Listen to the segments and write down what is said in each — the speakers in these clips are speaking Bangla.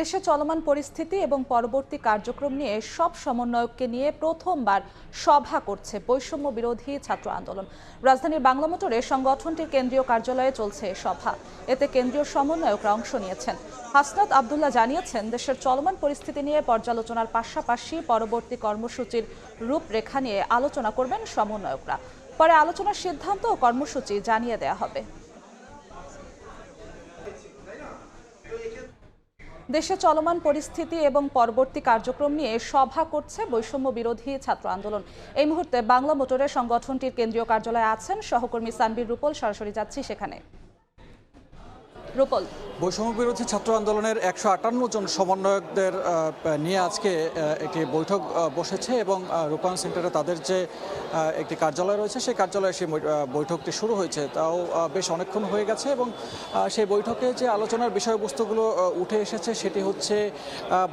দেশে চলমান পরিস্থিতি এবং পরবর্তী কার্যক্রম নিয়ে সব সমন্বয়ককে নিয়ে প্রথমবার সভা করছে বৈষম্য বিরোধী ছাত্র আন্দোলন। রাজধানীর বাংলা মোটরে সংগঠনটির কেন্দ্রীয় কার্যালয়ে চলছে সভা। এতে কেন্দ্রীয় সমন্বয়করা অংশ নিয়েছেন। হাসনাত আব্দুল্লাহ জানিয়েছেন, দেশের চলমান পরিস্থিতি নিয়ে পর্যালোচনার পাশাপাশি পরবর্তী কর্মসূচির রূপরেখা নিয়ে আলোচনা করবেন সমন্বয়করা। পরে আলোচনার সিদ্ধান্ত ও কর্মসূচি জানিয়ে দেওয়া হবে। দেশে চলমান পরিস্থিতি এবং পরবর্তী কার্যক্রম নিয়ে সভা করছে বৈষম্য বিরোধী ছাত্র আন্দোলন। এই মুহূর্তে বাংলা মোটরে সংগঠনটির কেন্দ্রীয় কার্যালয়ে আছেন সহকর্মী সানবীর রূপল। সরাসরি যাচ্ছি সেখানে। রূপল, বৈষম্য বিরোধী ছাত্র আন্দোলনের 158 জন সমন্বয়কদের নিয়ে আজকে একটি বৈঠক বসেছে এবং রূপায়ণ সেন্টারে তাদের যে একটি কার্যালয় রয়েছে সেই কার্যালয়ে সেই বৈঠকটি শুরু হয়েছে। তাও বেশ অনেকক্ষণ হয়ে গেছে এবং সেই বৈঠকে যে আলোচনার বিষয়বস্তুগুলো উঠে এসেছে সেটি হচ্ছে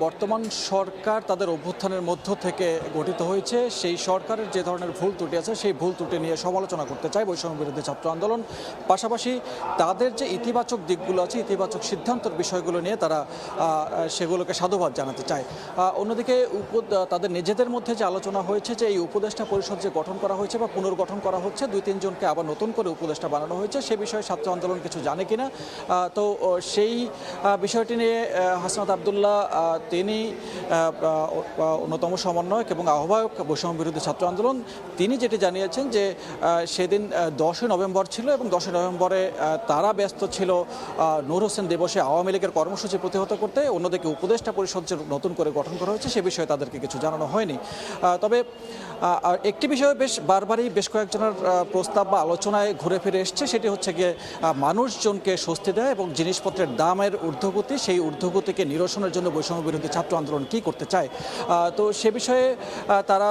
বর্তমান সরকার তাদের অভ্যুত্থানের মধ্য থেকে গঠিত হয়েছে, সেই সরকারের যে ধরনের ভুল ত্রুটি আছে সেই ভুল ত্রুটি নিয়ে সমালোচনা করতে চায় বৈষম্য বিরোধী ছাত্র আন্দোলন। পাশাপাশি তাদের যে ইতিবাচক দিকগুলো আছে, ইতিবাচক সিদ্ধান্তের বিষয়গুলো নিয়ে তারা সেগুলোকে সাধুবাদ জানাতে চায়। অন্যদিকে তাদের নিজেদের মধ্যে যে আলোচনা হয়েছে যে এই উপদেষ্টা পরিষদ যে গঠন করা হয়েছে বা পুনর্গঠন করা হচ্ছে, 2-3 জনকে আবার নতুন করে উপদেষ্টা বানানো হয়েছে, সে বিষয়ে ছাত্র আন্দোলন কিছু জানে কিনা। তো সেই বিষয়টি নিয়ে হাসনাত আব্দুল্লাহ, তিনি অন্যতম সমন্বয়ক এবং আহ্বায়ক বৈষম্য বিরোধী ছাত্র আন্দোলন, তিনি যেটি জানিয়েছেন যে সেদিন 10 নভেম্বর ছিল এবং 10 নভেম্বরে তারা ব্যস্ত ছিল নূর হোসেন দিবসে আওয়ামী লীগের কর্মসূচি প্রতিহত করতে। অন্যদিকে উপদেষ্টা পরিষদ যে নতুন করে গঠন করা হয়েছে সে বিষয়ে তাদেরকে কিছু জানানো হয়নি। তবে একটি বিষয়ে বারবারই বেশ কয়েকজনের প্রস্তাব বা আলোচনায় ঘুরে ফিরে এসছে, সেটি হচ্ছে গিয়ে মানুষজনকে স্বস্তি দেয় এবং জিনিসপত্রের দামের ঊর্ধ্বগতি, সেই ঊর্ধ্বগতিকে নিরসনের জন্য বৈষম্য বিরোধী ছাত্র আন্দোলন কী করতে চায়। তো সে বিষয়ে তারা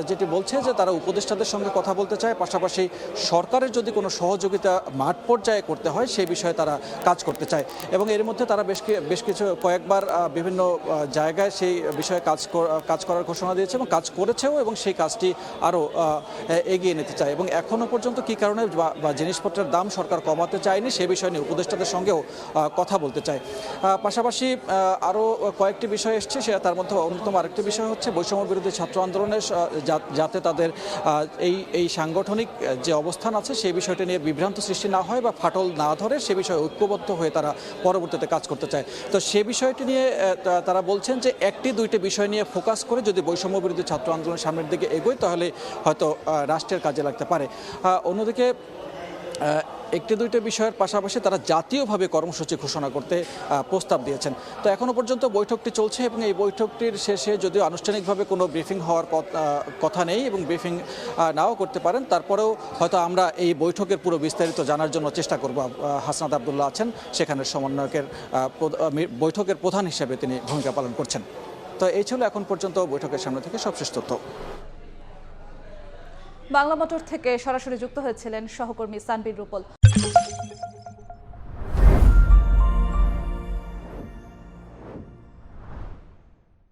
যেটি বলছে যে তারা উপদেষ্টাদের সঙ্গে কথা বলতে চায়, পাশাপাশি সরকারের যদি কোনো সহযোগিতা মাঠ পর্যায়ে করতে হয় সেই বিষয়ে তারা কাজ করতে চায় এবং এর মধ্যে তারা বেশ কিছু কয়েকবার বিভিন্ন জায়গায় সেই বিষয়ে কাজ করার ঘোষণা দিয়েছে এবং কাজ করেছেও এবং সেই কাজটি আরও এগিয়ে নিতে চায় এবং এখনও পর্যন্ত কী কারণে বা জিনিসপত্রের দাম সরকার কমাতে চায়নি সে বিষয় নিয়ে উপদেষ্টাদের সঙ্গেও কথা বলতে চায়। পাশাপাশি আরও কয়েকটি বিষয় এসছে, তার মধ্যে অন্যতম আরেকটি বিষয় হচ্ছে বৈষম্য বিরোধী ছাত্র আন্দোলনের যাতে তাদের এই সাংগঠনিক যে অবস্থান আছে সেই বিষয়টি নিয়ে বিভ্রান্ত সৃষ্টি না হয় বা ফাটল না ধরে সে বিষয়ে ঐক্যবদ্ধ হয়ে তারা পরবর্তীতে কাজ করতে চায়। তো সে বিষয়টি নিয়ে তারা বলছেন যে 1-2টি বিষয় নিয়ে ফোকাস করে যদি বৈষম্য বিরোধী ছাত্র আন্দোলন সামনের দিকে এগোয় তাহলে হয়তো রাষ্ট্রের কাজে লাগতে পারে। অন্যদিকে 1-2টি বিষয়ের পাশাপাশি তারা জাতীয়ভাবে কর্মসূচি ঘোষণা করতে প্রস্তাব দিয়েছেন। তো এখনও পর্যন্ত বৈঠকটি চলছে এবং এই বৈঠকটির শেষে যদিও আনুষ্ঠানিকভাবে কোনো ব্রিফিং হওয়ার কথা নেই এবং ব্রিফিং নাও করতে পারেন, তারপরেও হয়তো আমরা এই বৈঠকের পুরো বিস্তারিত জানার জন্য চেষ্টা করব। হাসনাত আব্দুল্লাহ আছেন সেখানের সমন্বয়কের বৈঠকের প্রধান হিসেবে তিনি ভূমিকা পালন করছেন। তো এই ছিল এখন পর্যন্ত বৈঠকের সামনে থেকে সবশেষ তথ্য। বাংলা মোটর থেকে সরাসরি যুক্ত হয়েছিলেন সহকর্মী সানবীর রূপল।